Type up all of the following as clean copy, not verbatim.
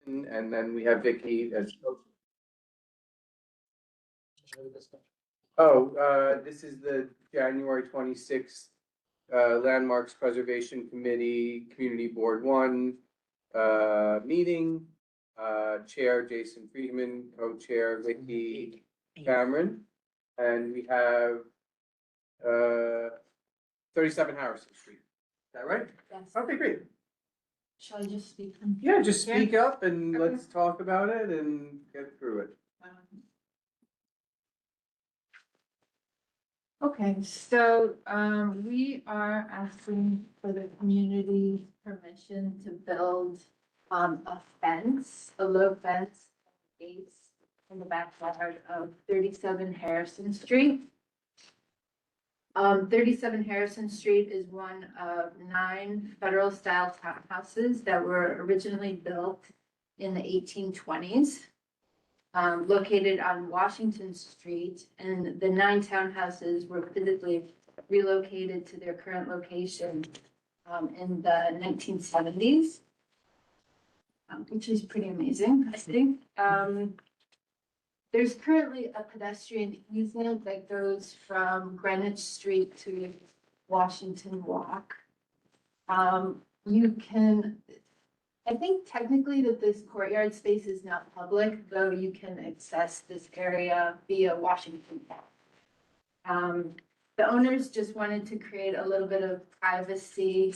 and then we have Vicky as. This is the January 26th Landmarks Preservation Committee, Community Board 1 meeting. Chair Jason Friedman, co-chair Vicky Cameron, and we have 37 Harrison Street. Is that right? Yes. Okay, great. Shall I just speak? Yeah, just speak up and Okay. let's talk about it and get through it. Okay, so we are asking for the community permission to build a fence, a low fence, gates in the backyard of 37 Harrison Street. 37 Harrison Street is one of 9 federal style townhouses that were originally built in the 1820s. Located on Washington Street, and the 9 townhouses were physically relocated to their current location in the 1970s, which is pretty amazing, I think. There's currently a pedestrian easement that goes from Greenwich Street to Washington Walk. You can, I think technically that this courtyard space is not public, though you can access this area via Washington Park. The owners just wanted to create a little bit of privacy,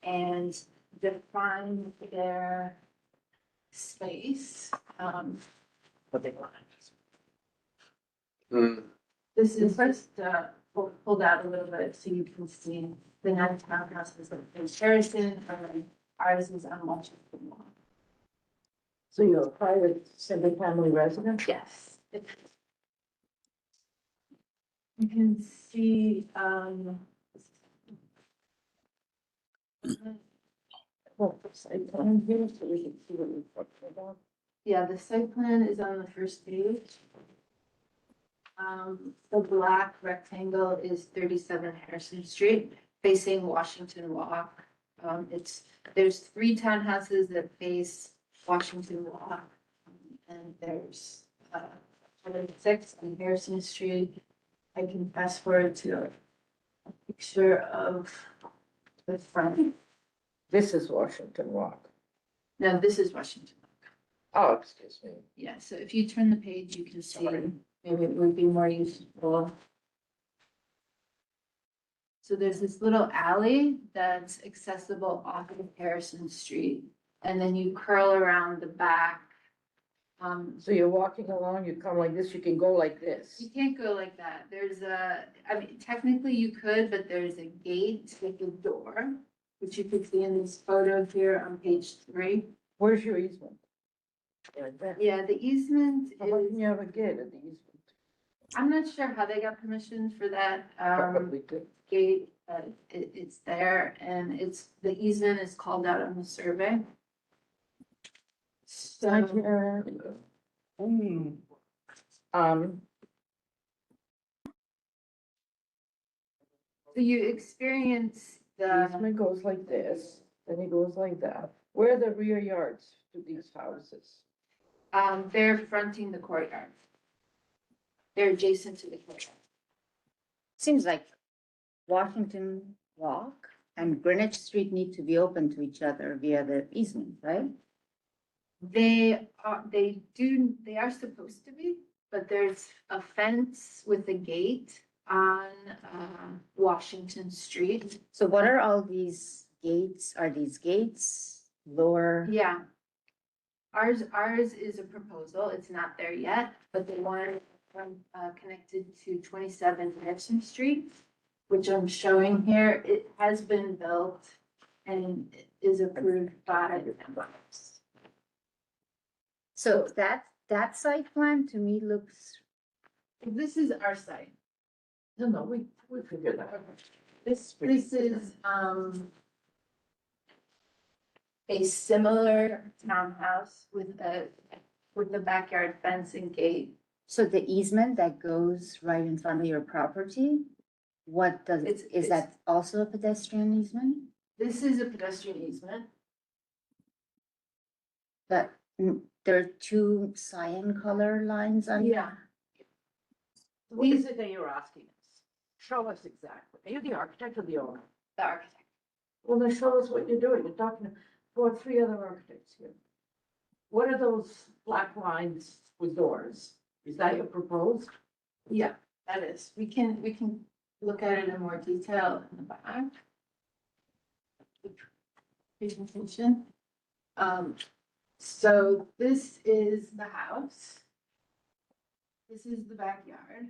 and define their space. What they want. This is just, pulled out a little bit so you can see the 9 townhouses in Harrison, and ours is on Washington Walk. So you're a private single-family residence? Yes. You can see, Well, site plan here, so we can see what we're talking about. yeah, the site plan is on the first page. The black rectangle is 37 Harrison Street, facing Washington Walk. There's 3 townhouses that face Washington Walk, and there's 6 on Harrison Street. I can fast forward to a picture of the front. This is Washington Walk. No, this is Washington. Oh, excuse me. Yeah, so if you turn the page, you can see, Sorry. maybe it would be more useful. So there's this little alley that's accessible off of Harrison Street, and then you curl around the back. So you're walking along, you come like this, you can go like this. You can't go like that. I mean, technically you could, but there's a gate with a door, which you can see in this photo here on page 3. Where's your easement? Like that. Yeah, the easement How come is, you have a gate at the easement? I'm not sure how they got permission for that. Probably did. Gate, it's there, and the easement is called out on the survey. So, so you experience the the, easement goes like this, then it goes like that. Where are the rear yards to these houses? they're fronting the courtyard. They're adjacent to the courtyard. Seems like Washington Walk and Greenwich Street need to be open to each other via the easement, right? They are supposed to be, but there's a fence with a gate on, Washington Street. So what are all these gates? Are these gates lower? Yeah. Ours is a proposal, it's not there yet, but the one connected to 27 Harrison Street, which I'm showing here, it has been built and is approved by the members. So that site plan to me looks, This is our site. No, we figured that. This is, a similar townhouse with the backyard fence and gate. so the easement that goes right in front of your property, what does, It's- is that also a pedestrian easement? This is a pedestrian easement. But there are two cyan color lines on. Yeah. What is it that you're asking us? Show us exactly. Are you the architect or the owner? The architect. Well, then show us what you're doing. You're talking for three other architects here. What are those black lines with doors? Is that your proposed? Yeah, that is. We can look at it in more detail in the back. Presentation. So this is the house. This is the backyard.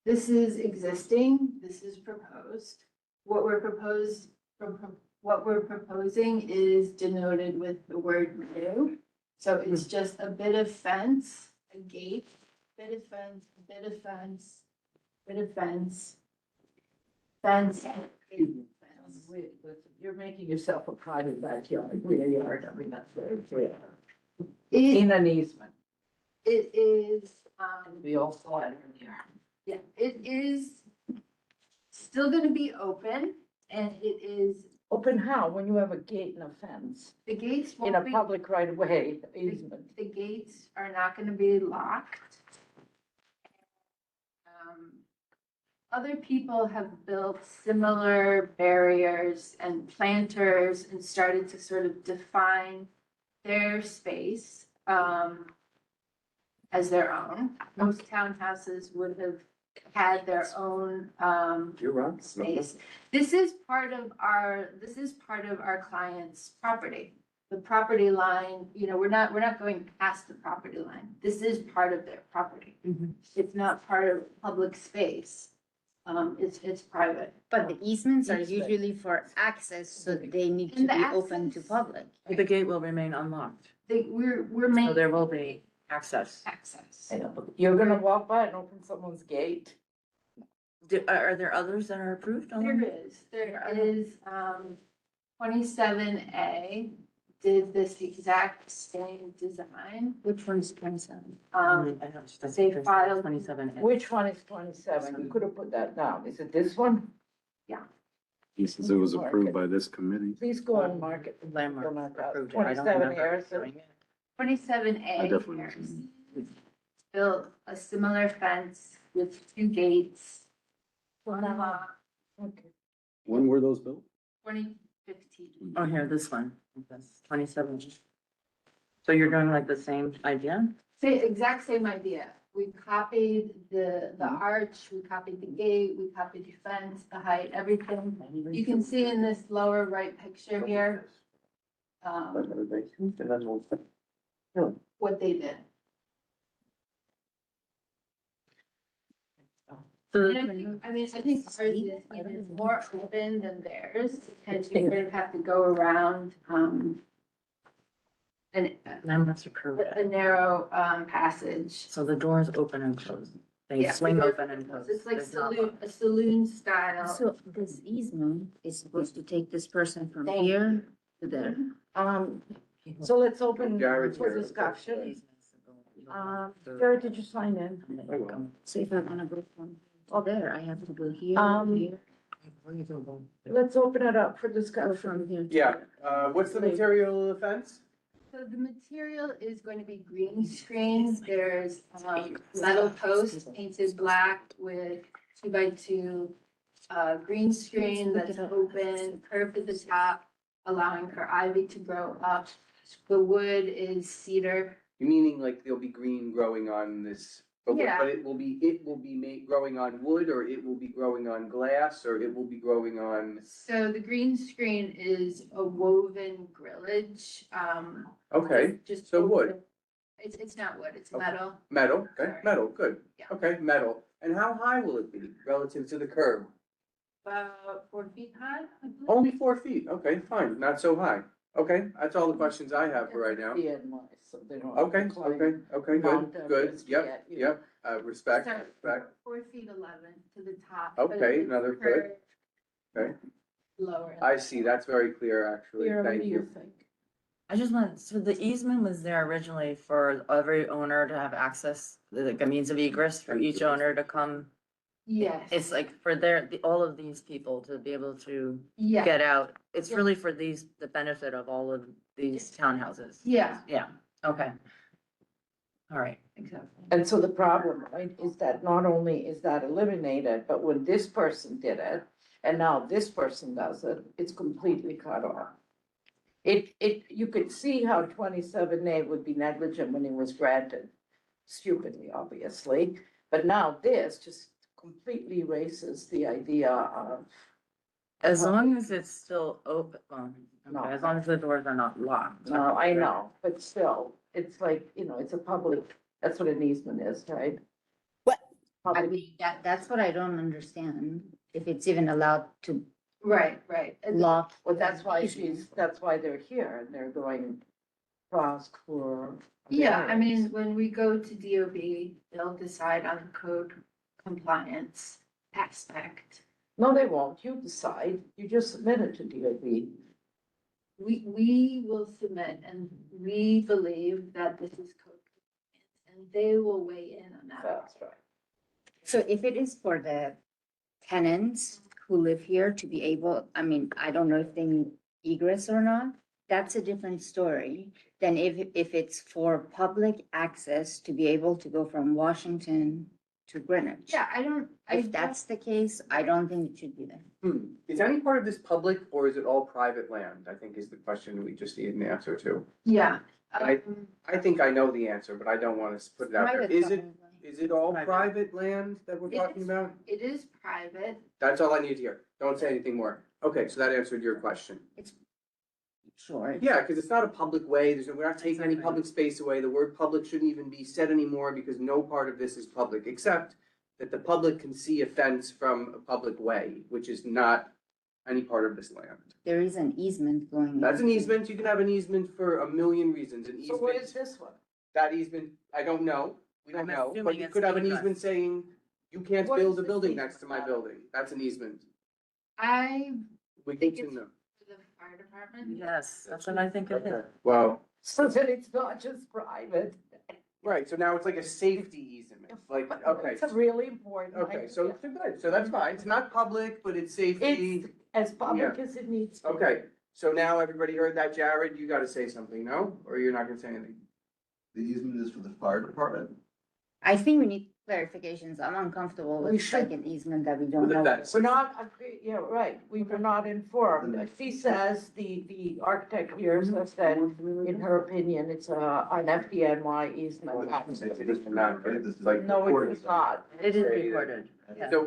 This is existing, this is proposed. What we're proposing is denoted with the word new. So it's just a bit of fence, a gate, bit of fence, bit of fence, bit of fence. Fence. And fence. Wait, listen, you're making yourself a private backyard, rear yard. I mean, that's very clear. It, In an easement. it is, We all saw it earlier. yeah, it is still gonna be open and it is, Open how? When you have a gate and a fence the gates in a won't be, public right of way easement. the gates are not gonna be locked. Other people have built similar barriers and planters and started to sort of define their space, as their own. Most townhouses would have had their own, You're right. space. This is part of our client's property. The property line, you know, we're not going past the property line. This is part of their property. It's not part of public space. It's private. But the easements are Easement. usually for access, so they need to And the be open to access- public. The gate will remain unlocked, We're so making there will be access. access. I know, but you're gonna walk by and open someone's gate. Are there others that are approved on There them? there is, 27A did this exact same design. Which one's 27? They filed- 27. Which one is 27? You could have put that down. Is it this one? He says it was approved by this committee. Please go and mark it. Landmark Go mark out. approved it. I don't 27 remember Harrison. doing it. 27A I definitely Harrison built a similar fence with two gates. Wow. Okay. When were those built? 2015. Oh, here, this one, that's 27. So you're doing like the same idea? Exact same idea. We copied the arch, we copied the gate, we copied the fence, the height, everything. You can see in this lower right picture here, what they did. So And I think ours is even more open than theirs, because you sort of have to go around, landmarks approved a it. narrow, passage. So the doors open and close. They Yeah, swing the open and close. It's like There's not a saloon style. So this easement is supposed to take this person from Thank you. here to there. So let's open Jared's for here. discussion. Jared, did you sign in? So if I wanna go from there, I have to go here, Um, here, Let's open it up for go discussion. from here. to Yeah, there. what's the material of the fence? So the material is going to be green screen. There's metal posts painted black with 2x2 green screen that's open, curved at the top, allowing for ivy to grow up. The wood is cedar. You meaning like there'll be green growing on this, Yeah. but it will be growing on wood, or it will be growing on glass, or it will be growing on, So the green screen is a woven grillage. okay, Just so wood. It's not wood, it's Okay. metal. metal, okay, Sorry. metal, good. Yeah. Okay, metal. And how high will it be relative to the curb? About 4 feet high. I believe. Only 4 feet, okay, fine, not so high. Okay, that's all the questions I have for right now. Yeah, nice, so they don't have to Okay, climb okay, Mount good, Everest yep, yet, you yep, respect, Sorry, respect. 4'11" to the top. but Okay, it's another foot. curved Okay. Lower. I see, that's very clear, actually, Here, what thank do you you. think? I just want, so the easement was there originally for every owner to have access, like a means of egress for each owner to come Yes. It's like for all of these people to be able to Yeah, get out. It's Yeah. really for the benefit of all of these townhouses. yeah, Yeah, okay. All right, exactly. And so the problem, right, is that not only is that eliminated, but when this person did it, and now this person does it, it's completely cut off. You could see how 27A would be negligent when it was granted, stupidly, obviously. But now this just completely erases the idea of, As long as it's still open, No. okay, as long as the doors are not locked. no, I know, but still, it's like, it's a public, that's what an easement is, right? What? I Public, mean, that's what I don't understand, if it's even allowed to right. lock. well, that's why they're here, and they're going to ask for. Yeah, I variance. mean, when we go to DOB, they'll decide on the code compliance aspect. No, they won't, you decide, you just submit it to DOB. We will submit and we believe that this is code compliant and they will weigh in on that. That's right. So if it is for the tenants who live here to be able, I mean, I don't know if they need egress or not, that's a different story than if it's for public access to be able to go from Washington to Greenwich. Yeah, If that's the case, I don't think it should be there. Is any part of this public or is it all private land? I think is the question we just need an answer to. Yeah. I- I think I know the answer, but I don't want to put it out there. Private Is it, probably. is it all Private. private land that we're It talking is. about? It is private. That's all I need to hear. Don't say anything more. Okay, so that answered your question. Sure. Yeah, because it's not a public way. We're not taking any public space away. The word public shouldn't even be said anymore because no part of this is public, except that the public can see a fence from a public way, which is not any part of this land. There is an easement going. That's an in. easement. You can have an easement for a million reasons. An So what easement, is this one? that easement, I don't know. We don't I'm know. But assuming you it's could have an egress. easement saying, you can't What build is a this building easement next to my about? building. That's an easement. I We think can it's know. for the fire department. Yes, that's what I think it is. Okay, well, So that it's not just private. right, so now it's like a safety easement, like, okay. It's a really important. Okay, so, idea. good, so that's fine. It's not public, but it's safety. It's as public as it needs to. be. Okay, so now everybody heard that, Jared, you gotta say something, no? Or you're not gonna say anything? The easement is for the fire department? I think we need clarifications. I'm uncomfortable We with should- like an easement that we don't With a know. fence. We're not, yeah, right, we were not informed. She says, the architect here has said, in her opinion, it's an FDNY easement. It's like No, it was not. It is recorded. Yeah. So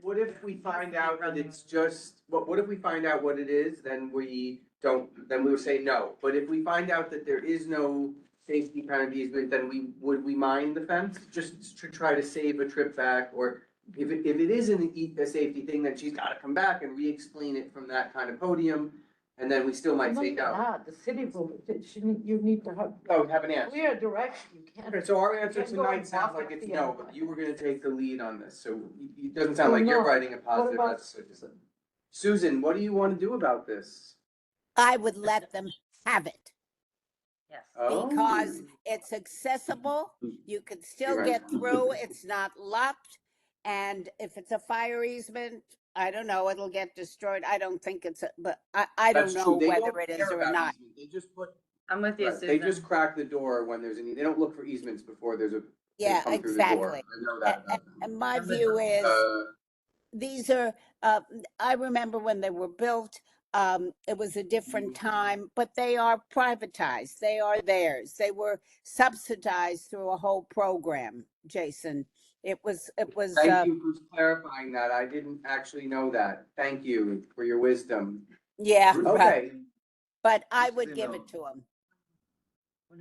what if we find out that it's just, what if we find out what it is, then we would say no. But if we find out that there is no safety kind of easement, then would we mind the fence? Just to try to save a trip back, or if it isn't a safety thing, then she's gotta come back and re-explain it from that kind of podium. And then we still might say no. Not, the city will, you need to have Oh, have an answer. clear direction, you can't. Okay, so our answer Can't go tonight and sounds walk like up it's the no, aisle. but you were gonna take the lead on this, so it doesn't sound like Oh, you're no. writing a positive about message. Susan, what do you wanna do about this? I would let them have it Yes. Oh. because it's accessible. You can still Right. get through. It's not locked. And if it's a fire easement, I don't know, it'll get destroyed. I don't think but I don't That's know true. They whether don't it is care or about not. easement. They just put, I'm with you, right, they Susan. just crack the door when there's any, they don't look for easements before there's a, they Yeah, come through the door. exactly. I know that about them. And my I'm with view her. is, these are, I remember when they were built, it was a different time, but they are privatized. They are theirs. They were subsidized through a whole program, Jason. It was, Thank you for clarifying that. I didn't actually know that. Thank you for your wisdom. yeah, right. Okay, But I Just so would you give know. it to them.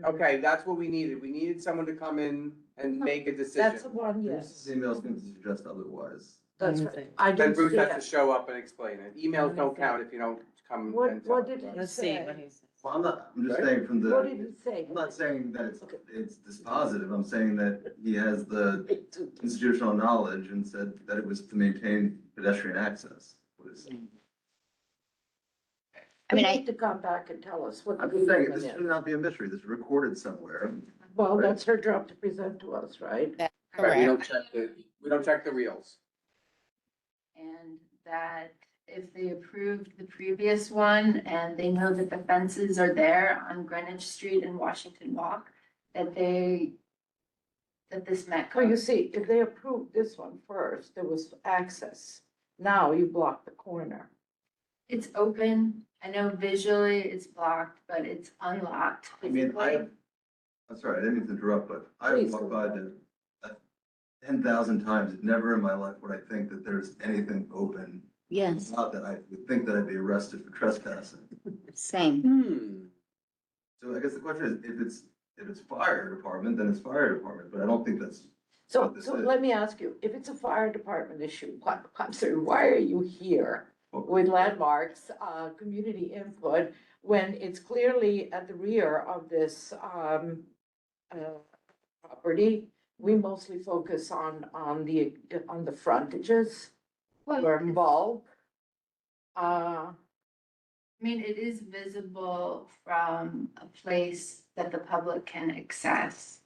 okay, that's what we needed. We needed someone to come in and make a That's decision. the one, This yes, email seems to suggest otherwise. that's Let me right. see. I Then did Bruce see has to it. show up and explain it. Emails don't count if you don't come and What tell. did he Let's see say? what he's. Well, I'm just Right. saying from What did the, he say? I'm not saying that it's dispositive, I'm saying that he has the institutional knowledge and said that it was to maintain pedestrian access. I mean, You I, need to come back and tell us what. I'm the just saying, easement this is. should not be a mystery, this is recorded somewhere. Well, that's her job to present to us, right? Right, we Correct. we don't check the reels. And that if they approved the previous one and they know that the fences are there on Greenwich Street and Washington Walk, that this met So you code. see, if they approved this one first, there was access. Now you block the corner. It's open. I know visually it's blocked, but it's unlocked I mean, physically. I'm sorry, I didn't mean to interrupt, but I Please walked go by ahead. 10,000 times. Never in my life would I think that there's anything open. Yes, Not that I would think that I'd be arrested for trespassing. same. So I guess the question is, if it's fire department, then it's fire department, but I don't think that's. So, what this so is. let me ask you, if it's a fire department issue, I'm sorry, why are you here with landmarks, community input, when it's clearly at the rear of this, property? We mostly focus on the frontages, Well, we're involved. I mean, it is visible from a place that the public can access.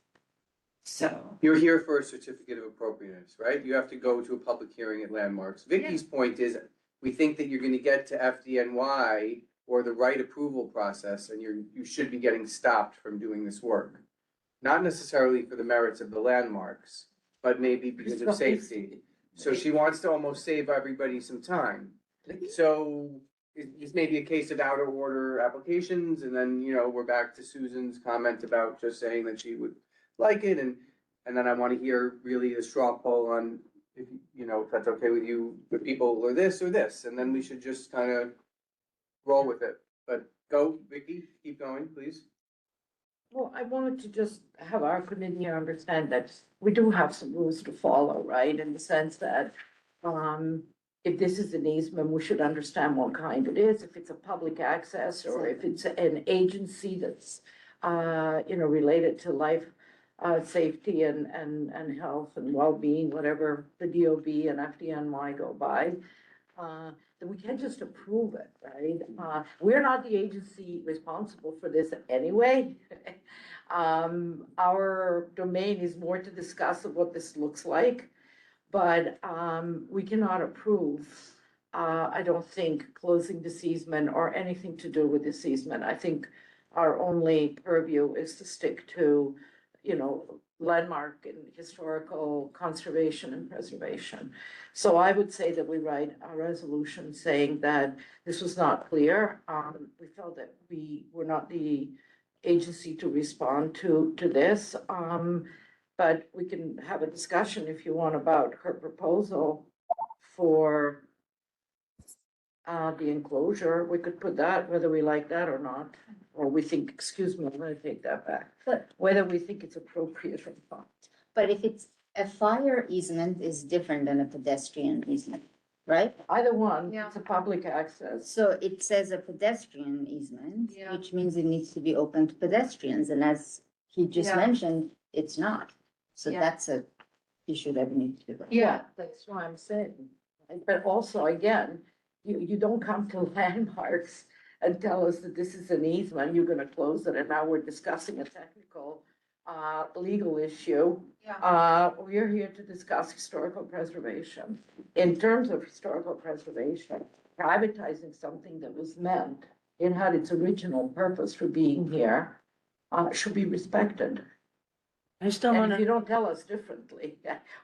So, You're here for a certificate of appropriateness, right? You have to go to a public hearing at Landmarks. Vicky's point is, we think that you're gonna get to FDNY or the right approval process, and you should be getting stopped from doing this work. Not necessarily for the merits of the landmarks, but maybe because of safety. So she wants to almost save everybody some time. So this may be a case of outer order applications, and then, we're back to Susan's comment about just saying that she would like it, and then I want to hear really a straw poll on if, if that's okay with you, with people or this, and then we should just kind of roll with it. But go, Vicky, keep going, please. Well, I wanted to just have our committee here understand that we do have some rules to follow, right? In the sense that, if this is an easement, we should understand what kind it is, if it's a public access or if it's an agency that's, related to life, safety and health and well-being, whatever the DOB and FDNY go by. Then we can't just approve it, right? We're not the agency responsible for this anyway. Our domain is more to discuss of what this looks like, but, we cannot approve, I don't think, closing this easement or anything to do with this easement. I think our only purview is to stick to, landmark and historical conservation and preservation. So I would say that we write a resolution saying that this was not clear. We felt that we were not the agency to respond to this. But we can have a discussion if you want about her proposal for the enclosure. We could put that, whether we like that or not, or we think, excuse me, I'm gonna take that back. But- Whether we think it's appropriate or not. But if it's a fire easement is different than a pedestrian easement, right? Either one, Yeah. it's a public access. So it says a pedestrian easement, Yeah. which means it needs to be open to pedestrians, and as he just Yeah. mentioned, it's not. So Yeah. that's a issue that we need to do. yeah, That's why I'm saying. But also, again, you don't come to landmarks and tell us that this is an easement, you're gonna close it, and now we're discussing a technical, legal issue. yeah. We're here to discuss historical preservation. In terms of historical preservation, privatizing something that was meant, it had its original purpose for being here, should be respected. I still And want if you to, don't tell us differently,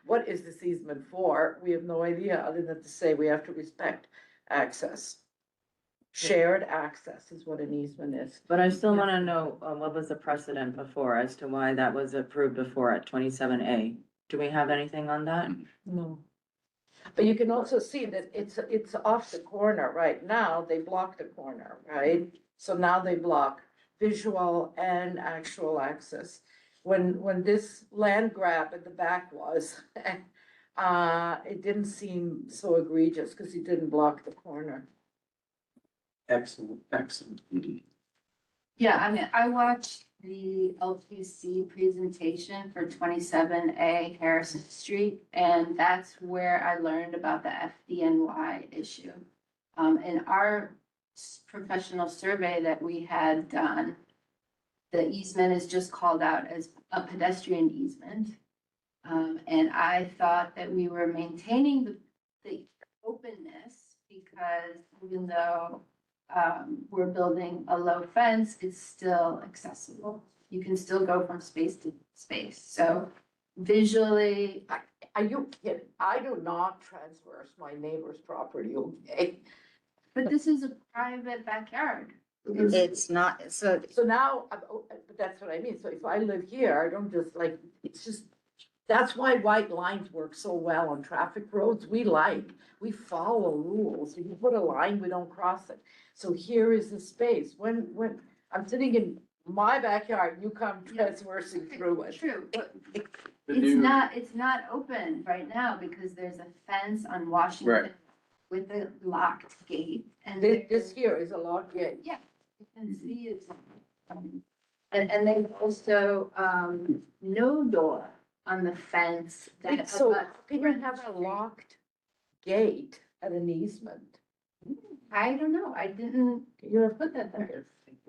what is this easement for? We have no idea, other than to say we have to respect access. Shared access is what an easement is. but I still want to know, what was the precedent before as to why that was approved before at 27A? Do we have anything on that? No. But you can also see that it's off the corner right now. They block the corner, right? So now they block visual and actual access. When this land grab at the back was, it didn't seem so egregious because he didn't block the corner. Excellent, excellent. Yeah, I mean, I watched the LPC presentation for 27A Harrison Street, and that's where I learned about the FDNY issue. In our professional survey that we had done, the easement is just called out as a pedestrian easement. And I thought that we were maintaining the openness because even though we're building a low fence, it's still accessible. You can still go from space to space. So visually, Are you kidding? I do not transverse my neighbor's property, okay? but this is a private backyard. But there's- It's not, so So now, but that's what I mean, so if I live here, I don't just like, it's just, that's why white lines work so well on traffic roads, we follow rules, if you put a line, we don't cross it. So here is the space, when I'm sitting in my backyard, you come transversing through it. True, but The it's new- not open right now because there's a fence on Washington Right. with a locked gate and This there's, here is a log gate. you can see it's. And there's also, no door on the fence that. So abuts can you Greenwich have a Street. locked gate at an easement? I don't know, I didn't You have put that there.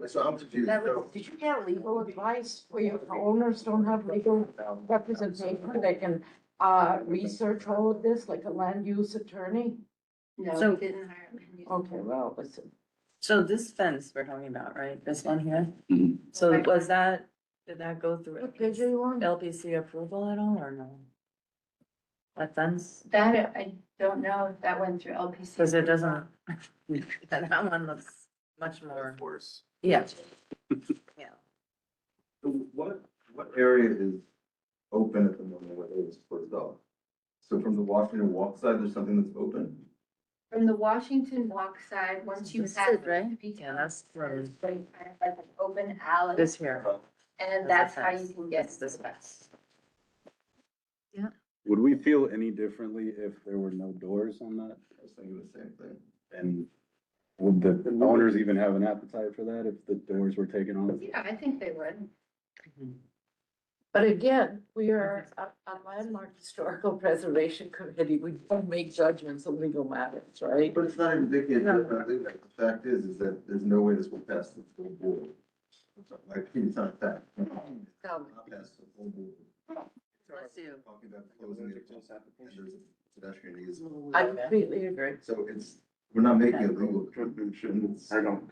So I'm confused. That So- Did you get legal advice where your owners don't have legal representation? They can, research all of this like a land use attorney? No, So- we didn't hire a land use. Okay, well, listen. So this fence we're talking about, right? This one here? Mhm. So was that, did that go through What page are you on? LPC approval at all or no? That fence? That, I don't know if that went through LPC. Cause it doesn't, that one looks much more, Worse. yeah. Yeah. So what area is open at the moment where it's closed off? So from the Washington Walk side, there's something that's open? From the Washington Walk side, once you This pass. is right? the beach Yeah, house, that's there's from like kind of like an open alley, this here. and That's that's the how you fence. can get That's this fence. Would we feel any differently if there were no doors on that? I was thinking the same thing. And would the owners even have an appetite for that if the doors were taken off? Yeah, I think they would. But again, we are a landmark historical preservation committee. We don't make judgments on legal matters, right? But it's not indicative, the fact is that there's no way this will pass the full board. My opinion, it's not a fact. Not pass the full board. Bless you. Talking about closing it, and there's a pedestrian easement. I completely agree. So we're not making a legal determination. I don't.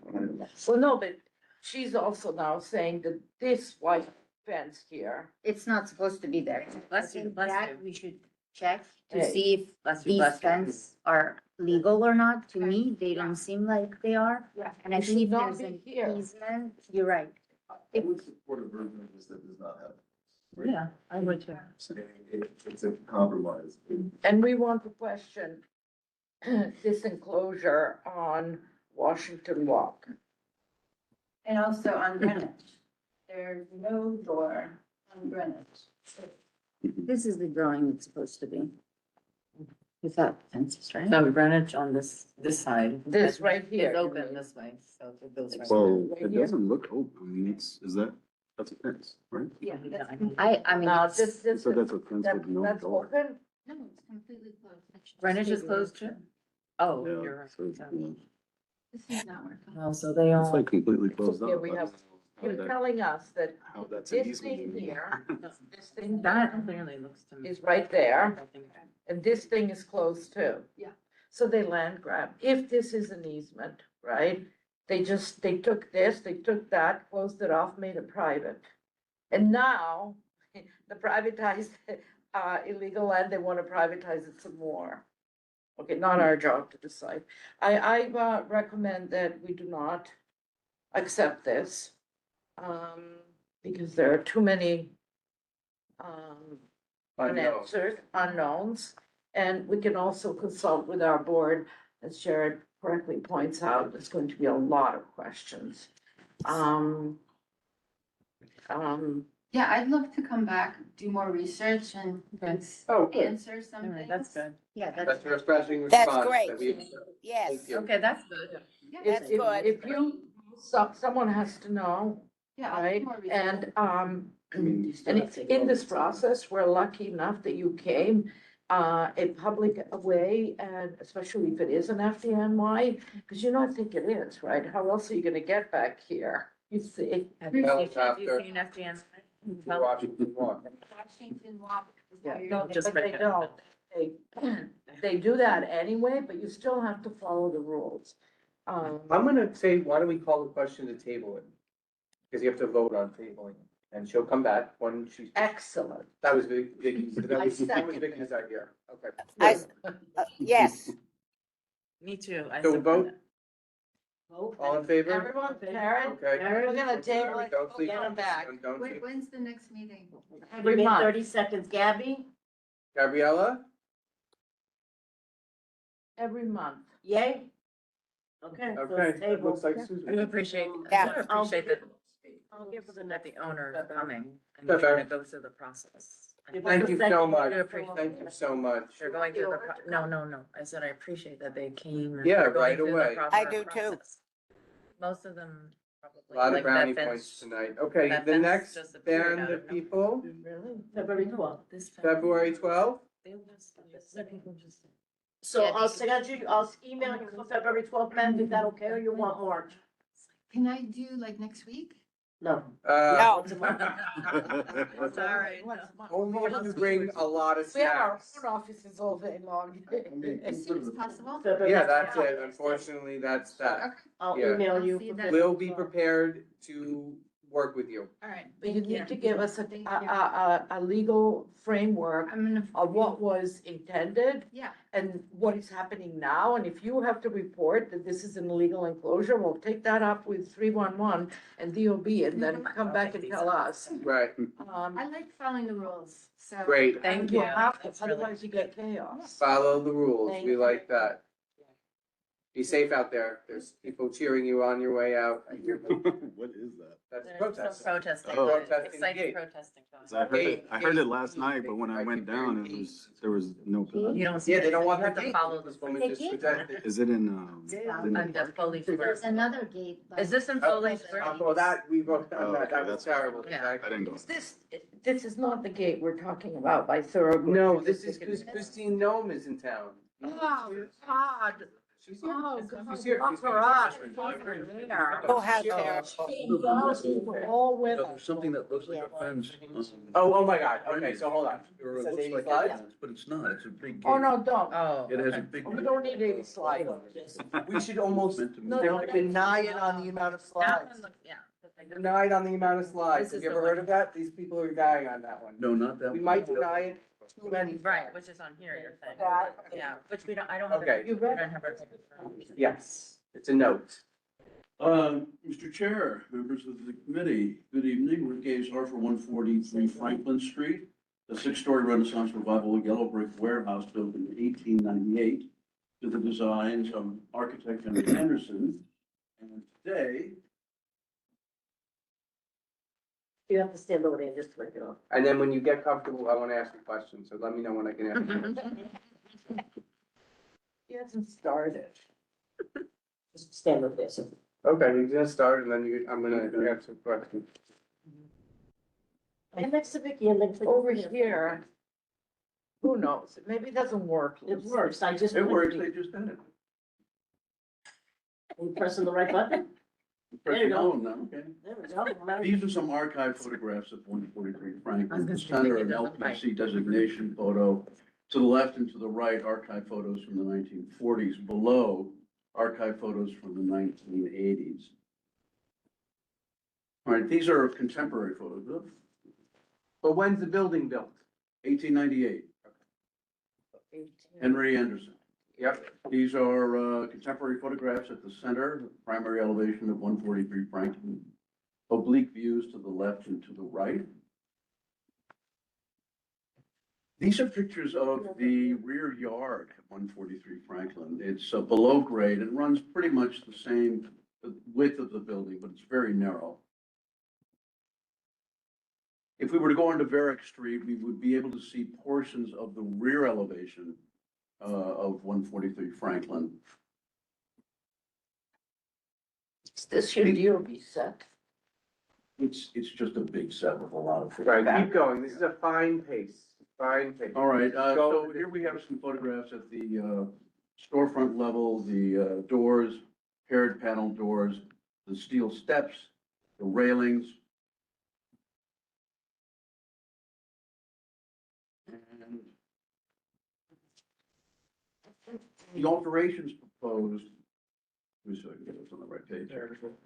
Well, no, but she's also now saying that this white fence here, it's not supposed to be there. I Bless you, think bless that you. we should check to Hey. see if Bless you, these bless you. fences are legal or not. To me, they don't seem like they are. Yeah. And I It think should if not there's be an here. easement, you're right. I would support a version of this that does not have. Yeah, I would too. It's a compromise. and we want to question this enclosure on Washington Walk. And also on Greenwich, there's no door on Greenwich. This is the drawing it's supposed to be. Without fences, right? So Greenwich on this side. This right here, It's you open mean? this way, so it goes right. Well, Right it here? doesn't look open. I mean, that's a fence, right? Yeah, that's, I mean, Now, it's- this, So that's a fence with no that's door. open? no, it's completely closed. Greenwich is closed too? Oh, Yeah, you're right. so- So- This is not working. Well, so they It's all, like completely closed Okay, up. we I have- don't know how You're that- telling us that How that's an this easement. thing here, this thing that here clearly looks to me. is right there, and this thing is closed too. Yeah. So they land grab. If this is an easement, right? They took this, they took that, closed it off, made it private. And now, the privatized, illegal land, they wanna privatize it some more. Okay, not our job to decide. I recommend that we do not accept this. Because there are too many, unanswered, unknowns. And we can also consult with our board, as Jared correctly points out, there's going to be a lot of questions. Yeah, I'd love to come back, do more research and Oh, good. answer some All right, things. that's good. yeah, That's that's, a refreshing That's response. great. that we- Yes. Thank you. Okay, that's good. Yeah, If, good. if you, someone has to know, yeah, I'll do right? more research. And, I mean, and in this process, we're lucky enough that you came a public way, and especially if it is an FDNY, because you don't think it is, right? How else are you gonna get back here? You see, Have you Well, seen, have you after- seen FDN? Washington Walk. Washington Walk Yeah, Weird. no, Just but they make it- don't. They, they do that anyway, but you still have to follow the rules. I'm gonna say, why don't we call the question to table it? Because you have to vote on tabling, and she'll come back when she, Excellent. that was Vicky's, that I was second Vicky's idea, okay. I, yes, Me too. I So support vote, it. all in favor? Everyone, Karen, Okay. we're gonna table it, Don't sleep. get them back. Don't When, sleep. when's the next meeting? Every month. 30 seconds, Gabby, Gabriella? Every month. yay? Okay, so Okay, it's it tabled. looks like I Susan. appreciate, Yeah. I appreciate that, I'll give her the that next. the owner is coming and That's trying fair. to go through the process. Thank you so much, I appreciate thank you so much. They're going through the, no, I said I appreciate that they came. and Yeah, they're going right through the away. proper I do too. process. Most of them probably. A lot of like that brownie fence- points tonight. Okay, that the fence next just appeared band out of of people, Really? February 12th. This fence- February 12th? They'll just- So Yeah, I'll they- send you, I'll email you for February 12th, ma'am, is that okay, or you want March? Can I do like next week? No. No. Once a month. Sorry. Only if you bring a lot of We have our snacks. own offices all day long. As soon as possible? February Yeah, that's 12th. it. Unfortunately, that's that. I'll Yeah. email you. I'll see for that. February We'll be 12th. prepared to work with you. All right. But you thank need to give us Thank you. a legal framework I'm gonna. of what was intended Yeah, and what is happening now. And if you have to report that this is an illegal enclosure, we'll take that up with 311 and DOB and then come back and tell us. Right, Um, I like following the rules, so. great. Thank you you. have to, That's really- otherwise you get chaos. Follow the rules. Thank We you. like that. Be safe out there. There's people cheering you on your way out. I hear them. What is that? That's There's protest. some protesting, Oh. Protesting excited gate. protesting. going 'Cause I heard it last night, but when I went down, there was no. on. You don't see. Yeah, they don't want You have the to gate. follow This the. woman The just gate. suggested. Is it in, And the police. There's another gate. by- Is this in Foley Square? Well, that, we wrote Oh, down that, okay, that was that's- terrible. Yeah. I didn't go. This is not the gate we're talking about by Thoroughbred. No, this is because Christine Nome is in town. Oh, God. She's here. Oh, She's here. God. She's For us. here. Go have Carol. All with No, us. there's something that looks like a fence. Oh my God. Okay, so hold on. Or It it says looks 80 like a slides? fence, but it's not, it's a big gate. Oh, no, don't. Oh. It has a okay. big. We don't need 80 slides. We should almost Meant to No, move. deny it on the amount of That slides. one look- Yeah. Denied on the amount of slides. This Have is you the ever heard one. of that? These people are dying on that one. No, not that. We one. might deny it too many. Right, which is on here, you're saying. That- Yeah, which we don't, I don't have. Okay. You read- I don't have our- Yes, it's a note. Mr. Chair, members of the committee, good evening. Rick Azar for 143 Franklin Street, a six-story Renaissance Revival yellow brick warehouse built in 1898 to the designs of architect Henry Henderson. And today, You have to stand over there just to break it off. And then when you get comfortable, I want to ask you questions, so let me know when I can ask you. He hasn't started. Just stand over there, so. Okay, you're gonna start and then I'm gonna answer questions. And next to Vicky and then. Over here, who knows? Maybe it doesn't work. It works, I just. it works, they just did it. Are you pressing the right button? There you Press go. no now, okay? There we go. These are some archive photographs of 143 I was Franklin. gonna The say, center, it an doesn't bite. LPC designation photo. To the left and to the right, archive photos from the 1940s. Below, archive photos from the 1980s. All right, these are contemporary photos of But when's the building built? 1898, Henry Anderson. Yep, These are contemporary photographs at the center, primary elevation of 143 Franklin. Oblique views to the left and to the right. These are pictures of the rear yard at 143 Franklin. It's below grade and runs pretty much the same width of the building, but it's very narrow. If we were to go onto Varick Street, we would be able to see portions of the rear elevation of 143 Franklin. Is this your DOB set? It's just a big set with a lot of. right, keep going. This is a fine pace, fine pace. All right, Go so with here it. we have some photographs at the storefront level, the doors, paired panel doors, the steel steps, the railings. The alterations proposed, let me see if I can get this on the right page.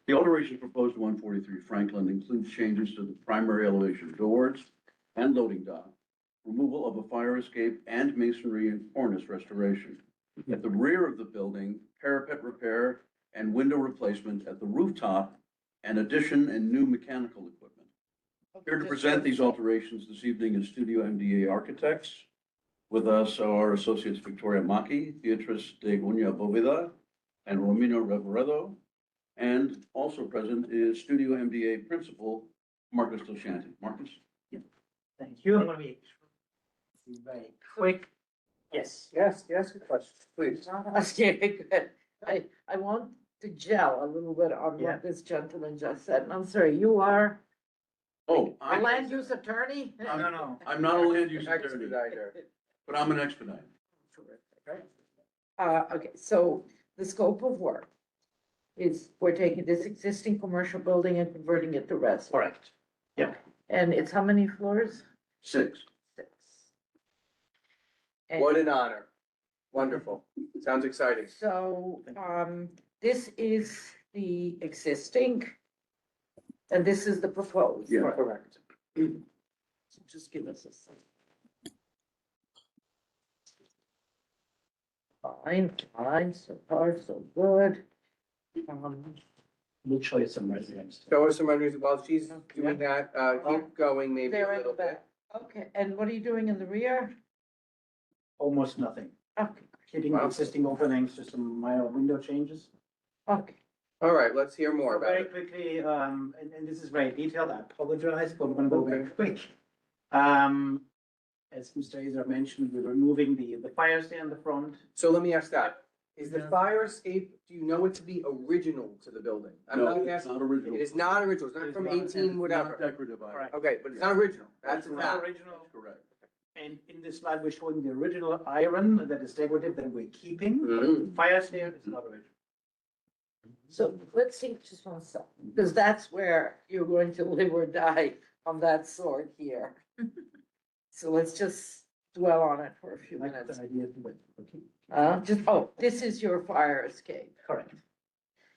The alterations proposed to 143 Franklin includes changes to the primary elevation doors and loading dock, removal of a fire escape and masonry and cornice restoration. At the rear of the building, parapet repair and window replacement at the rooftop, and addition and new mechanical equipment. Here to present these alterations this evening is Studio MDA Architects. With us are associates Victoria Maki, Beatriz de Gunya Boveda, and Romino Reveredo. And also present is Studio MDA Principal Marcus Doshanti. Marcus? Thank you. I'm gonna be very quick. Yes. Yes, good question, please. Okay, good. I want to gel a little bit on Yeah. what this gentleman just said. And I'm sorry, you are Oh, a land use attorney? No. I'm not a land use attorney, Expediter. but I'm an expediter. Okay, so the scope of work is we're taking this existing commercial building and converting it to residential. Correct. And it's how many floors? 6. 6. And What an honor. Wonderful. Sounds exciting. so, this is the existing, and this is the proposed. Yeah. Correct. So just give us a second. Fine, so far, so good. We'll show you some residents. Show us some renders while she's doing that, keep going maybe There a in the little bit. back. Okay, and what are you doing in the rear? Almost nothing. Okay, Hitting the existing openings, just some minor window changes. okay. All right, let's hear more So about very it. quickly, and this is very detailed, I apologize, but we're gonna go very Okay. quick. As Mr. Azar mentioned, we're removing the fire stand in the front. So let me ask that. Is the Yeah. fire escape, do you know it to be original to the building? I'm No, not it's asking, not original. it is not original, it's not It is from not, and it's 18 Not whatever. decorative item. Correct. Okay, but it's not original, that's a It's not fact. original. Correct. And in this slide, we're showing the original iron that is decorative that we're keeping. Mhm. Fire stand is not original. So let's see just one second, because that's where you're going to live or die on that sword here. So let's just dwell on it for a few Like minutes. the idea to it. Okay. This is your fire escape. Correct.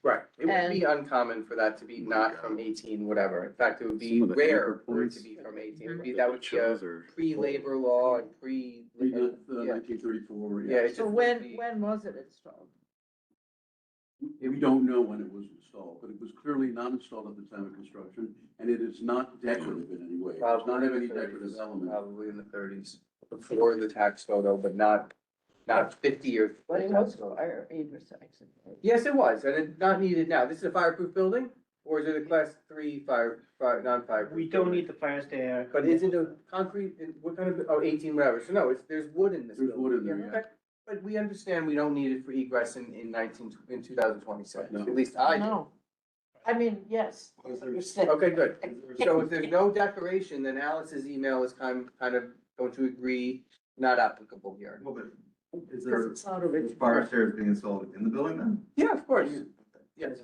Right, it would be uncommon for that to be not from 18 whatever. In fact, it would be Some of the rare anchor for it to points be from 18. It'd be- That would be a Shows or- pre-labor law and The yeah. 1934, Yeah, it's So just when, the- when was it installed? We don't know when it was installed, but it was clearly not installed at the time of construction, and it is not decorative in any way. It does not have any decorative element. Probably in the 30s, before the tax photo, but not 50 or. But it was fire intersection. Yes, it was, and it's not needed now. This is a fireproof building, or is it a class 3 non-fireproof? We don't building? need the fire stand. But is it a concrete, what kind of, 18 whatever, so no, there's wood in this There's building. wood in there, yeah. Okay. But we understand we don't need it for egress in 2026, No. at least I do. No. I mean, yes. Understand. Okay, good. So if there's no decoration, then Alice's email is kind of, don't you agree, not applicable here? Well, but is Because there, it's not is original. fire stairs being installed in the building then? Yeah, of course, yes.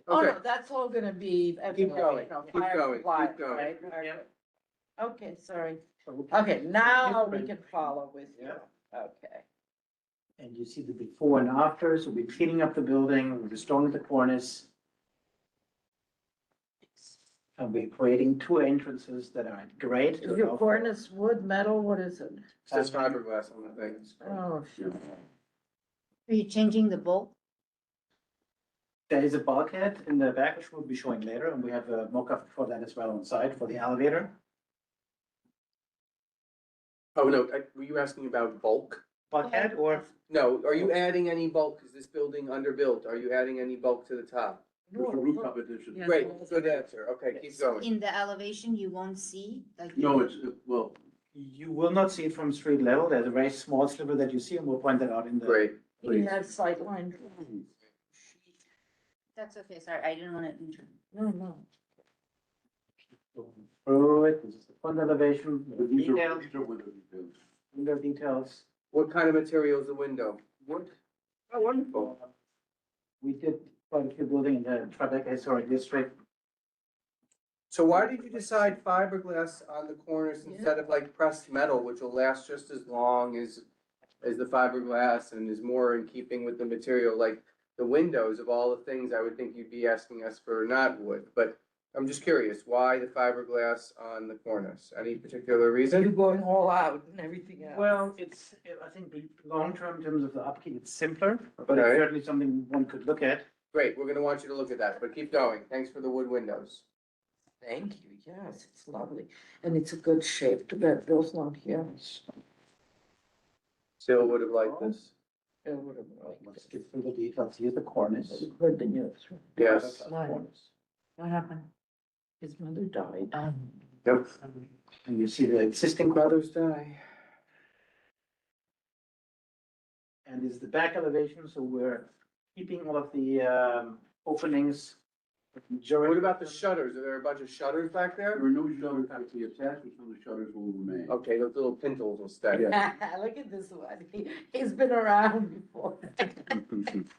Oh, Okay, no, that's all gonna be. Keep going, you know, keep fire going, keep compliant, going. right? Yeah. Okay, sorry. So- Okay, now we can follow with you. Yeah. Okay. And you see the before and after, so we're cleaning up the building, we're restoring the cornice. And we're creating 2 entrances that are great. Is your cornice wood, metal, what is it? It says fiberglass on the thing. Oh, shit. Are you changing the bulk? There is a bulkhead in the back, which we'll be showing later, and we have a mock-up for that as well on site for the elevator. Oh, no, were you asking about bulk? Bulkhead or No, are you adding any bulk? Is this building underbuilt? Are you adding any bulk to the top? There's a rooftop addition. Yeah. Great, good answer. Okay, keep going. In the elevation, you won't see, like. No, it's, well, you will not see it from street level. There's a very small sliver that you see, and we'll point that out in the. Great. He has sightline. That's okay, sorry, I didn't want to. No, no. Through it, this is the front elevation, the these are, details, these are window details. window details. What kind of material is the window? Wood? Oh, wonderful. We did quite a few building in the Tribeca Historic District. So why did you decide fiberglass on the corners instead of like pressed metal, which will last just as long as as the fiberglass and is more in keeping with the material, like the windows of all the things I would think you'd be asking us for not wood, but I'm just curious, why the fiberglass on the cornice? Any particular You're reason? going all out and everything else. Well, it's, I think the long-term in terms of the upkeep, it's simpler, but Okay. it's certainly something one could look at. Great, we're gonna want you to look at that, but keep going. Thanks for the wood windows. Thank you, yes, it's lovely, and it's a good shape, too bad Bill's not here. Still would have liked this. Bill would have liked Let's it. get through the details. Here's the cornice. It's good the news. Yes. Cornice. What happened? His mother died. Yep. And you see the existing Brothers die. and this is the back elevation, so we're keeping all of the openings. What about the shutters? Are there a bunch of shutters back There there? are no shutters actually attached, so the shutters will remain. Okay, those little pintles will stay. Look at this one, he's been around before.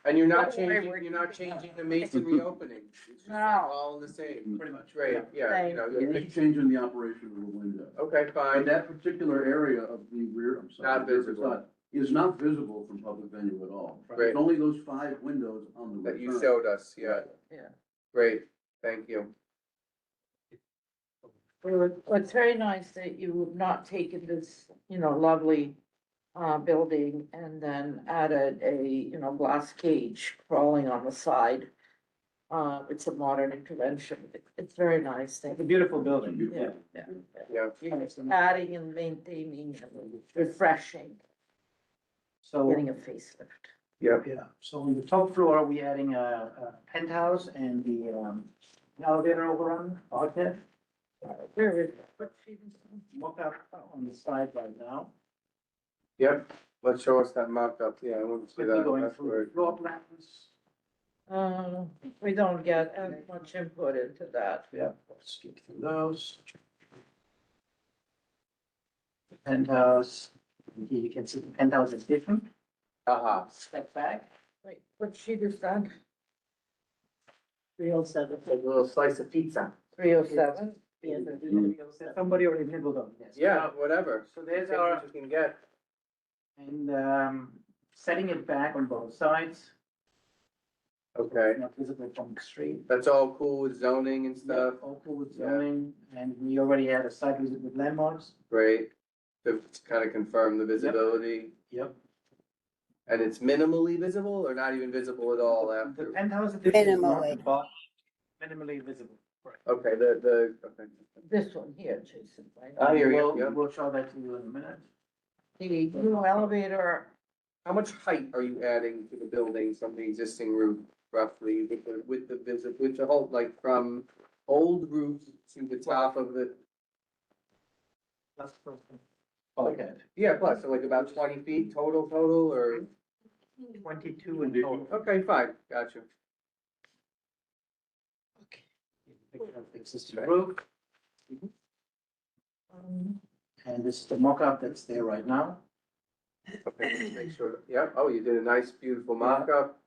And you're not Don't worry, changing, we're you're not keeping changing the masonry opening. It's just No. all the same. Pretty much. Great, yeah, you know, You're just changing the operation of the window. okay, And fine. that particular area of the rear, I'm sorry. Not visible. Is not visible from public venue at all. Great. It's only those 5 windows on the That you return. showed us, yeah. Yeah. Great, thank you. Well, it's very nice that you've not taken this, lovely building and then added a, glass cage crawling on the side. It's a modern intervention. It's very nice. Thank It's a you. beautiful building. Yeah, yeah. Yeah. It's adding and maintaining, and refreshing, So, getting a facelift. Yep. yeah, so on the top floor, we're adding a penthouse and the elevator overrun, bulkhead. There is, Mock up on the side right now. Yep, let's show us that mock-up, yeah, I want to see Quickly that. going That's through where- the floor plans. we don't get as much input into that. Yeah, let's skip through those. The penthouse, here you can see the penthouse is different. Aha, Step back. Wait, what sheet is that? 307. like a little slice of pizza. 307? Somebody already nibbled on this. Yeah, whatever. So there's Take our, what you can get. and setting it back on both sides. Okay, Not visible from the street. that's all cool with zoning and stuff, All cool with Yeah. zoning, and we already had a site visit with landmarks. great. To kind of confirm the visibility. Yep. And it's minimally visible or not even visible at all The after? penthouse addition is not Minimally. the bar- minimally visible. Okay, okay. This one here, Jason, right? I hear you, We'll- yeah. We'll show that to you in a minute. The new elevator, How much height are you adding to the building from the existing roof roughly with the whole, like from old roof to the top of the, That's bulkhead, yeah, plus, so like about 20 feet total or? 22 in total. Okay, fine, gotcha. Picture of the existing roof, and this is the mock-up that's there right now. Okay, just make sure, yeah, oh, you did a nice, beautiful mock-up.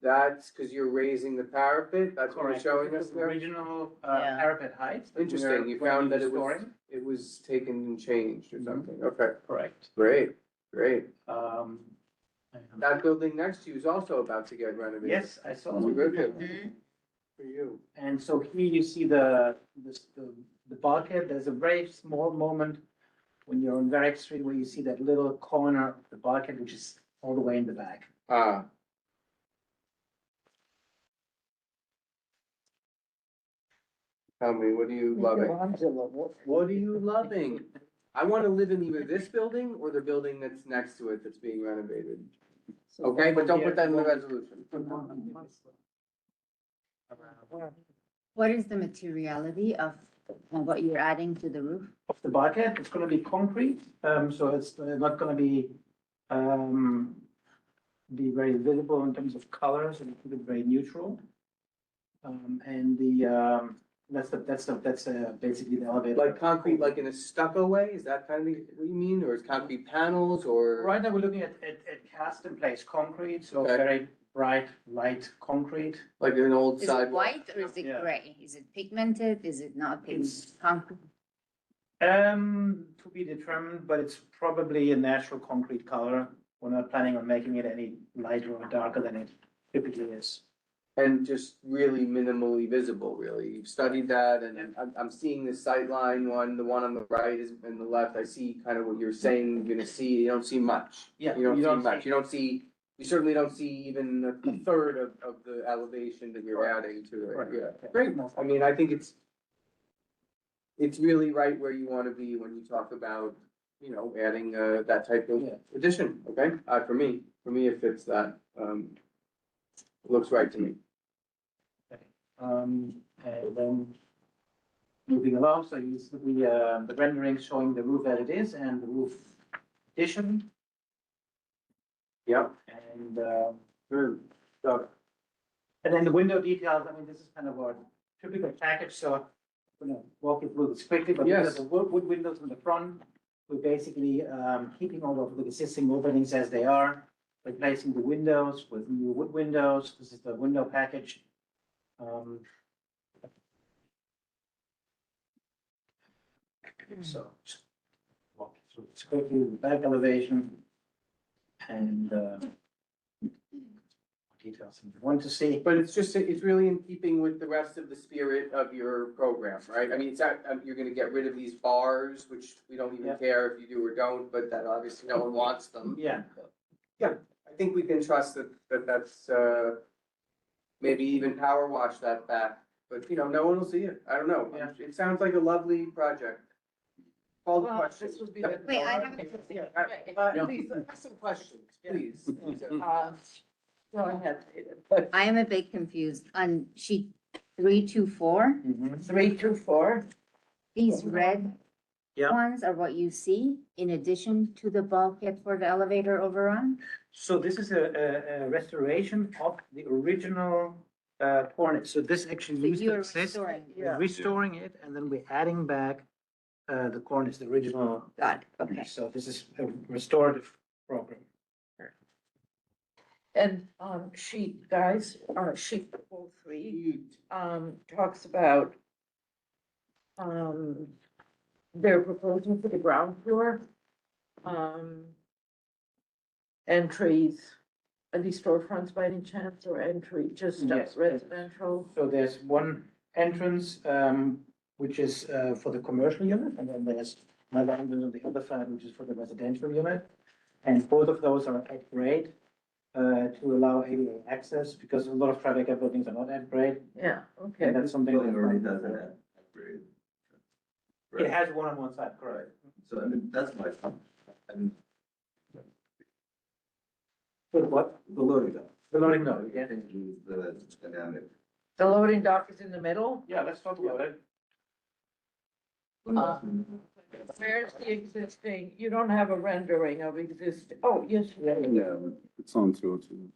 That's because you're raising the parapet, that's what you're showing us there? Original Yeah. parapet height. that Interesting, we're you going to found be that restoring. it was taken and changed or Mhm. something, okay, Correct. great, great. And- That building next to you is also about to get renovated. Yes, I saw. So good it. for you. And so here you see the bulkhead, there's a very small moment when you're on Varick Street where you see that little corner of the bulkhead, which is all the way in the back. Ah. Tell me, what are you loving? Michelangelo, what? What are you loving? I want to live in either this building or the building that's next to it that's being renovated. Okay, but don't put that in the resolution. What is the materiality of what you're adding to the roof? Of the bulkhead, it's gonna be concrete, so it's not gonna be very visible in terms of colors, and keep it very neutral. And that's basically the elevator. Like concrete, like in a stucco way? Is that kind of what you mean? Or is concrete panels or? Right now, we're looking at cast in place concrete, so Okay. very bright, light concrete. Like an old Is it sidewalk? white or is it Yeah. gray? Is it pigmented? Is it not? It's- Concrete? To be determined, but it's probably a natural concrete color. We're not planning on making it any lighter or darker than it typically is. And just really minimally visible, really. You've studied that and I'm seeing the sightline one, the one on the right is, and the left, I see kind of what you're saying, you're gonna see, you don't see much. Yeah, You don't you see don't much, see- you don't see, you certainly don't see even a third of the elevation that you're adding to it, Right. yeah. Great, I mean, I think it's really right where you wanna be when you talk about, you know, adding, that type of Yeah. addition, okay? For me, it fits that, looks right to me. And then moving along, so you see the rendering showing the roof as it is and the roof addition Yep. and, and then the window details, I mean, this is kind of a typical package, so I'm gonna walk you through this quickly, but Yes. because the wood windows in the front, we're basically, keeping all of the existing openings as they are, replacing the windows with new wood windows, this is the window package. So, just walk you through this quickly, the back elevation and, details you want to see. But it's just, it's really in keeping with the rest of the spirit of your program, right? I mean, it's not, you're gonna get rid of these bars, which we don't even Yeah. care if you do or don't, but that obviously no one wants them. Yeah, I think we can trust that's, maybe even power wash that back, but you know, no one will see it. I don't know. Yeah. It sounds like a lovely project. Call the Well, question. this would be Yeah. the- Wait, I have Please, ask some questions, please. Go ahead, but I am a bit confused on sheet 324. 324, These red Yeah. ones are what you see in addition to the bulkhead for the elevator overrun? so this is a restoration of the original, cornice, so this actually So used to you're exist. restoring. We're restoring it and then we're adding back, the cornice, the original. Got it, okay. So this is a restorative program. and, sheet, guys, sheet 03, talks about, their proposal for the ground floor, entries, are these storefronts by any chance, or entry, just Yes. residential? So there's one entrance, which is, for the commercial unit, and then there's another entrance on the other side, which is for the residential unit. And both of those are at grade, to allow ADA access, because a lot of Tribeca buildings are not at grade, Yeah, and okay, that's something. Building already that- does that. Upgrade. It has one on one side, correct. So I mean, that's my, I mean, But what? the loading dock. The loading node, yeah. Changes the dynamic. the loading dock is in the middle? Yeah, let's talk about it. Where's the existing, you don't have a rendering of existing, oh, yes, Yeah, it's on 202.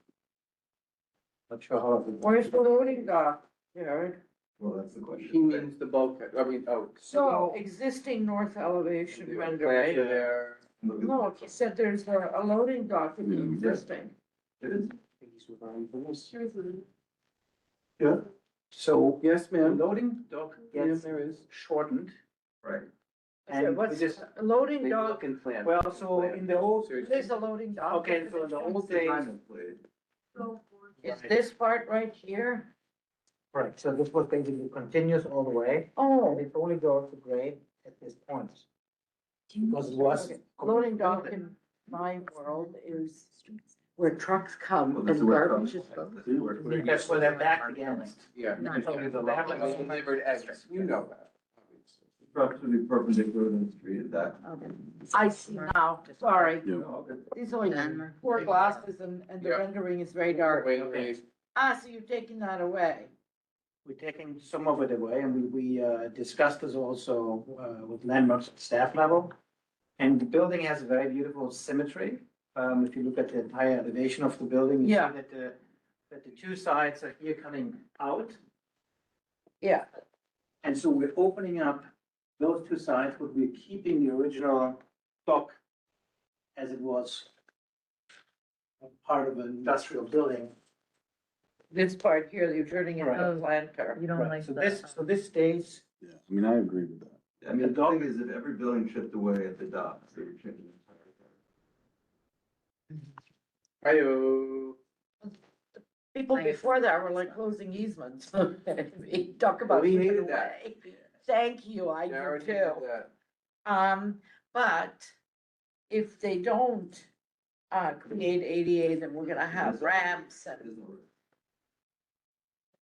Not sure how. where's the loading dock, Jared? Well, that's the question. He means the bulkhead, I mean, oh. So, existing north elevation Plan rendering. there. Look at- No, he said there's a loading dock in the Yeah. existing. It is. Yeah. So Yes, the ma'am. loading dock Yes, gets there is. shortened. Right. And What's it is, a loading Maybe dock? look in plan. well, so in the old, There's a loading dock. okay, so in the old days, Diamond plate. Is this part right here? right, so this was basically continuous all the way, Oh, and it only goes to grade at this point. Because it was. loading dock in my world is where trucks come Well, and this is where it garbage comes is from. going. This is where it comes That's where they're backed against. Yeah. No. They have like a delivered eggs, you know that. Trucks would be perpendicular to the street at that. I see now, sorry. Yeah. These are Landmark. poor glasses and the Yeah. rendering is very dark. Wait, wait. So you're taking that away? We're taking some of it away, and we discussed this also with landmarks at staff level. And the building has a very beautiful symmetry. If you look at the entire elevation of the building, you see Yeah. that the two sides are here coming out. Yeah, And so we're opening up those two sides, but we're keeping the original dock as it was a part of an industrial building. this part here, you're turning into a planter. You don't Right, like so that. so this stays. Yeah, I mean, I agree with that. I mean, the thing is, if every building chipped away at the docks, they would change the entire. Hi-yo. People I guess before it's that were like closing easements. Talk about. We giving hated that. away. Thank you, I Jared do hated too. that. But if they don't, create ADA, then we're gonna have ramps and.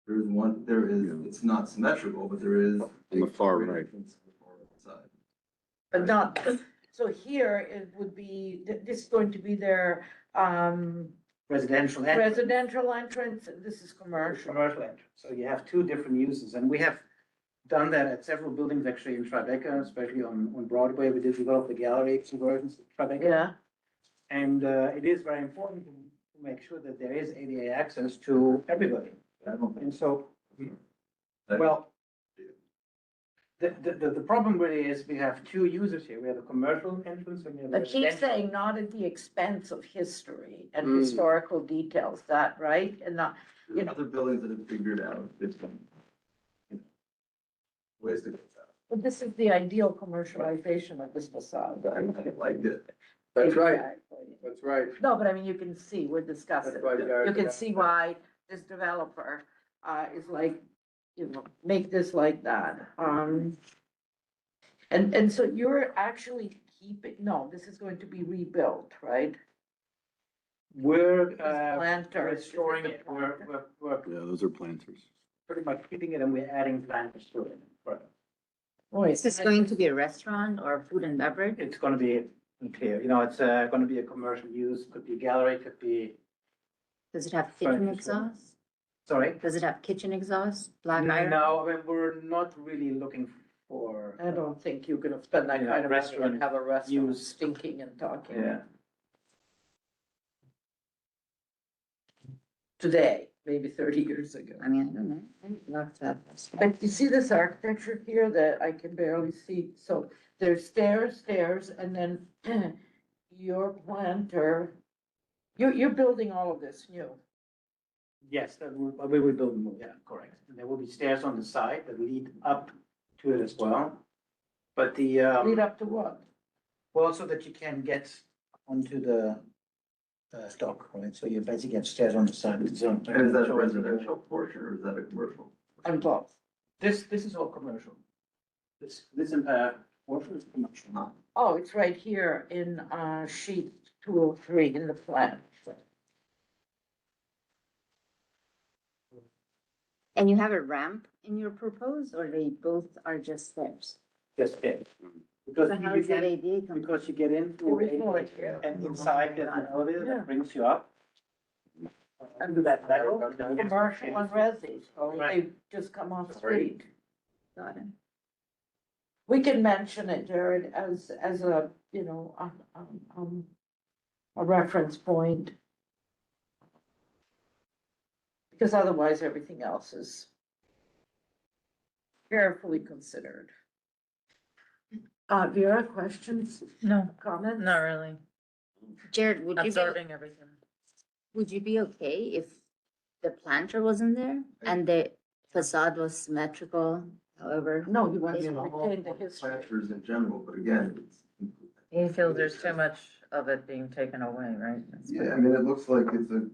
There is one, there is, it's not symmetrical, but there is. On the far right. Side. But not, so here it would be, this is going to be their, Residential. entrance. residential entrance, and this is commercial. Commercial entrance, so you have two different uses, and we have done that at several buildings actually in Tribeca, especially on Broadway, we did develop the gallery conversions in Tribeca. Yeah, And it is very important to make sure that there is ADA access to everybody, I don't think. and so, that- well, the problem really is we have two users here, we have a commercial entrance and we have a but keep residential. saying not at the expense of history and Mm. historical details, that, right? And not, you know, Other buildings that have figured out different, you know, ways to go about but this is the ideal commercialization of this facade. it. I liked it. That's right, Exactly. that's right. No, but I mean, you can see, we're discussing. That's why Jared. You can see why this developer, is like, you know, make this like that. And so you're actually keeping, no, this is going to be rebuilt, right? We're, This planter. restoring it, we're Yeah, those are planters. pretty much keeping it and we're adding planters to it. Right. Is this going to be a restaurant or food and beverage? It's gonna be clear, you know, it's gonna be a commercial use, could be gallery, could be, Does it have kitchen Furniture store. exhaust? sorry. Does it have kitchen exhaust, black iron? No, I mean, we're not really looking for. I don't think you're gonna spend that Yeah, kind of money restaurant and have a restaurant use. stinking and talking. Yeah, Today, maybe 30 years ago. I mean, I don't know. I'd love to have this. But you see this architecture here that I can barely see, so there's stairs, and then your planter, you're building all of this new. yes, we will build more, yeah, correct. And there will be stairs on the side that lead up to it as well. But the, Lead up to what? well, so that you can get onto the dock, right? So you basically have stairs on the side. And is that a residential portion or is that a commercial? And both. This is all commercial. This entire portion is commercial. Oh, it's right here in, sheet 203 in the plan. And you have a ramp in your proposed, or they both are just steps? Just it. Because So how you is that get, ADA compliant? because you get in through There is no a, idea. and inside there's an elevator Yeah. that brings you up. Under that level. Commercial and resi, so Right. they just come off street. Got it. We can mention it, Jared, as a, you know, a reference point. Because otherwise, everything else is carefully considered. Vera, questions, No, comments? not really. Jared, Absorbing everything. would you be okay if the planter wasn't there and the facade was symmetrical, however? No, you want It's to retain the history. Planters in general, but again, it's. He feels there's too much of it being taken away, right? That's Yeah, I mean, it looks like it's a.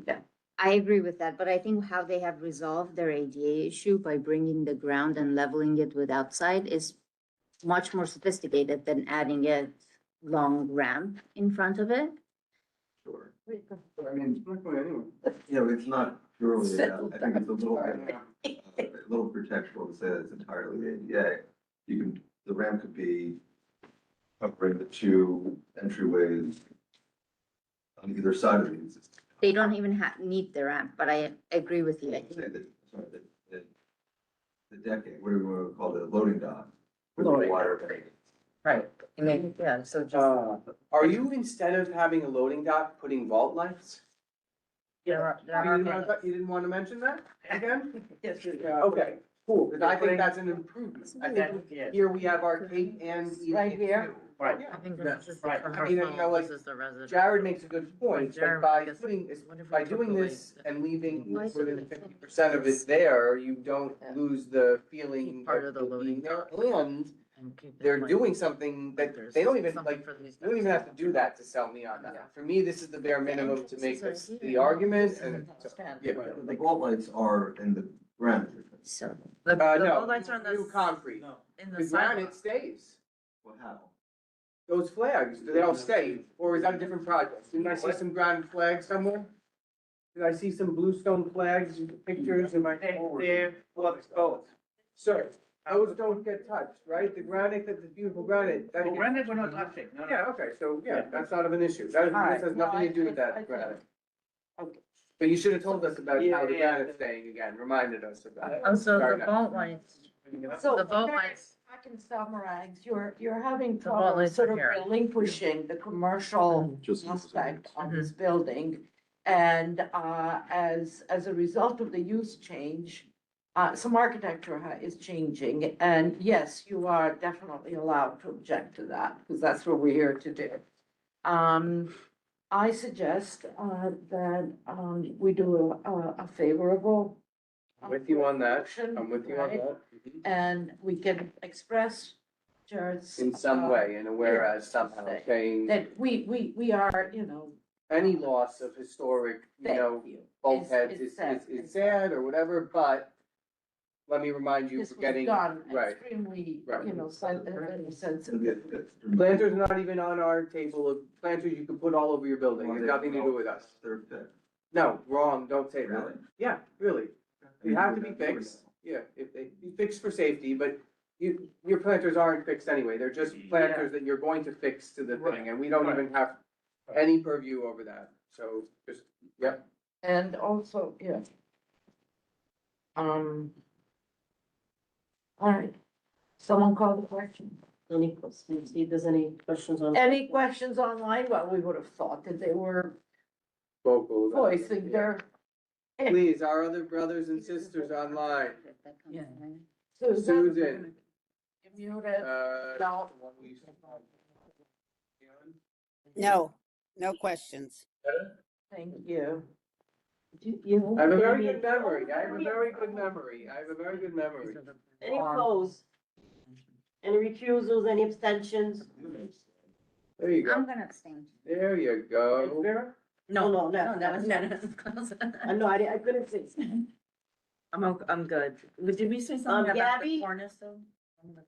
Yeah. I agree with that, but I think how they have resolved their ADA issue by bringing the ground and leveling it with outside is much more sophisticated than adding a long ramp in front of it. Sure. I mean, it's not going anywhere. Yeah, but it's not purely, Settle I think it's a little, down. a little pretextual to say that it's entirely ADA. You can, the ramp could be covering the two entryways on either side of the existing. They don't even need the ramp, but I agree with you. I Say think that, sorry, the decking, what do we want to call it, loading dock? With Loading the wire bay. Right, I mean, yeah, so just, Are you, instead of having a loading dock, putting vault lights? there You are, didn't want to mention that again? Yes, Okay, cool, because I think that's an improvement. I think Yes. here we have our cake and eating Right it here? too. Right. Yeah. I think That's this is the right. I mean, you know, commercial, like, this is the residential. Jared makes a good point, but Jared, by because putting this, what if we by took doing away this the- and leaving Why more than is it 50% of it there, you don't Yeah. lose the feeling Part of the of it being loading there. And And keep it they're like- doing something like that there's they don't even, something like, for these they don't even guys. have to do that to sell me on that. For me, this is the bare minimum to make entrances are the here. argument and, Stand. yeah. The vault lights are in the granite. So, The No, boat lights are on the. new concrete. In the The granite sidewalk. stays. Well, how? Those flags, they don't stay, or is that a different project? Didn't I see some granite flags somewhere? Did I see some bluestone flags, pictures in my? They're what's both. Sir, those don't get touched, right? The granite, that's the beautiful granite. that Well, gets- granite we're not touching, no, no. Yeah, okay, so, yeah, that's not of an issue. That, this has nothing to do with that granite. Okay. But you should have told us about how the Yeah, yeah. granite's staying again, reminded us of that. Also, Sorry, the no. boat lights, So, the boat back lights, back in Summerage, you're having The boat trouble lights sort are of here. relinquishing the commercial Just- aspect of this building. And, as a result of the use change, some architecture is changing. And yes, you are definitely allowed to object to that, because that's what we're here to do. I suggest, that, we do a favorable. I'm with you on that, motion, I'm with you on right? that. Mhm. And we can express Jared's. In some way, in a whereas somehow, Say saying That we are, you know, any loss of historic, you know, thank you. bulkheads Is is sad. sad or whatever, but let me remind you, This we're was getting, done right. extremely, Right. you know, It'll sensitive. get- Planters are not even on our table of, planters you can put all over your building, it has nothing to do with us. They're fixed. No, wrong, don't say that. Really? Yeah, really. They have to be fixed, yeah, if they, be fixed for safety, but your planters aren't fixed anyway, they're just planters that you're going to fix to the thing, and we don't even have any purview over that, so just, yep. And also, yeah. All right, someone call the question. Any, see if there's any questions on. Any questions online? Well, we would have thought that they were Vocal. about it, voicing yeah. their. Please, our other brothers and sisters online, Yeah. Susan, Susan, you muted. no. No, no questions. Thank you. I have a very good memory, I have a very good memory, I have a very good memory. Any opposed? Any recusals, any abstentions? There you I'm go, gonna abstain. there you go. Vera? no, No, no, no, that was, no. that was close. No, I couldn't see. I'm good. Did we say something about Gabby? the cornice though? On the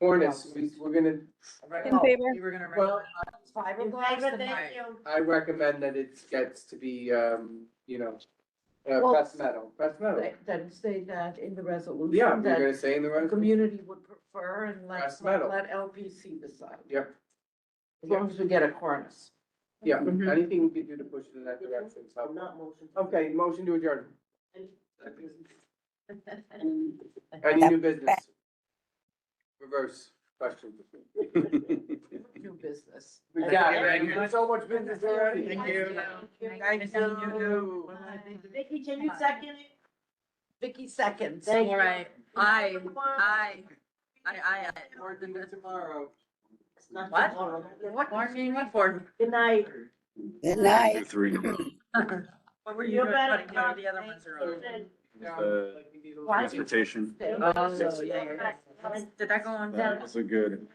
Cornice, cornice? we're gonna, In favor. You were gonna. well, Fiberglass. Thank you. I recommend that it gets to be, you know, Well, pressed metal. Then say that in the resolution. Yeah, we're that gonna say in the the resolution. community would prefer and Pressed metal. let LPC decide. Yep, As long as we get a cornice. yeah, Mhm. anything we can do to push it in that direction, so. I'm not motion. Okay, motion to adjourn. And Any new business? Reverse question. New business. We got it, you did so much business already. Thank you. Thank you. Vicky, can you second it? Vicky seconds. Thank you. All right, aye. More than tomorrow. It's not What? tomorrow. What board meeting, what board? Good night. Good night. 3. What were you You're doing? better. Putting all the other ones are on. Why? Transportation. Oh, yeah. Did that go on? That's a good.